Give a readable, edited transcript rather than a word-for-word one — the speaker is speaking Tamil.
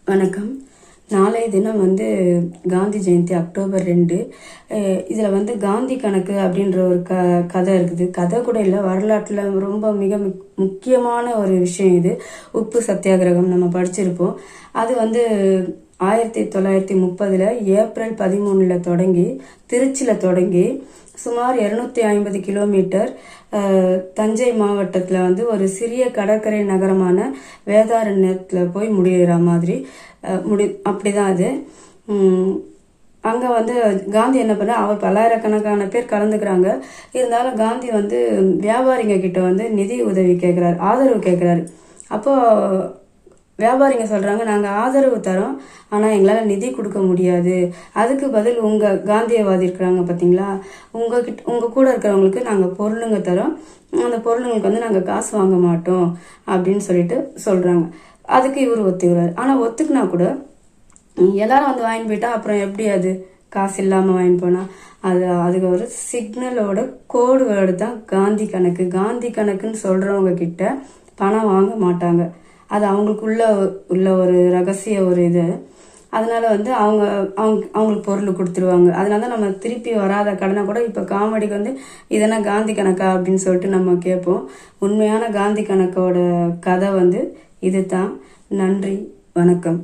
வணக்கம். நாளைய தினம் காந்தி ஜெயந்தி அக்டோபர் 2. இதில் காந்தி கணக்கு அப்படின்ற ஒரு கதை இருக்குது. கதை கூட இல்லை, வரலாற்றில் ரொம்ப மிக முக்கியமான ஒரு விஷயம் இது. உப்பு சத்தியாகிரகம் நம்ம படிச்சிருப்போம். அது 1930 ஏப்ரல் 13 தொடங்கி திருச்சியில் தொடங்கி சுமார் 250 கிலோமீட்டர் தஞ்சை மாவட்டத்தில் ஒரு சிறிய கடற்கரை நகரமான வேதாரண்யத்தில் போய் முடிகிற மாதிரி அப்படிதான் அது. அங்கே காந்தி என்ன பண்ண, அவர் பல்லாயிரக்கணக்கான பேர் கலந்துக்கிறாங்க. இருந்தாலும் காந்தி வியாபாரிங்க கிட்ட நிதி உதவி கேட்குறாரு, ஆதரவு கேட்குறாரு. அப்போது வியாபாரிங்க சொல்கிறாங்க, நாங்கள் ஆதரவு தரோம், ஆனால் எங்களால் நிதி கொடுக்க முடியாது. அதுக்கு பதில் உங்கள் காந்தியவாதி இருக்கிறாங்க பார்த்தீங்களா, உங்கள் கூட இருக்கிறவங்களுக்கு நாங்கள் பொருளுங்க தரோம், அந்த பொருளுங்களுக்கு நாங்கள் காசு வாங்க மாட்டோம் அப்படின்னு சொல்கிறாங்க. அதுக்கு இவர் ஒத்துக்கிறார். ஆனால் ஒத்துக்குனா கூட எல்லாரும் வாங்கிட்டு போயிட்டா அப்புறம் எப்படி அது காசு இல்லாமல் வாங்கிட்டு போனால் அதுக்கு ஒரு சிக்னலோட கோடு வேர்டு தான் காந்தி கணக்கு. காந்தி கணக்குன்னு சொல்கிறவங்க கிட்ட பணம் வாங்க மாட்டாங்க. அது அவங்களுக்குள்ள ஒரு ரகசிய ஒரு இது. அதனால அவங்களுக்கு பொருள் கொடுத்துருவாங்க. அதனால தான் நம்ம திருப்பி வராத கடனை கூட இப்போ காமெடிக்கு இதெல்லாம் காந்தி கணக்கா அப்படின்னு சொல்லிட்டு நம்ம கேட்போம். உண்மையான காந்தி கணக்கோட கதை இது தான். நன்றி, வணக்கம்.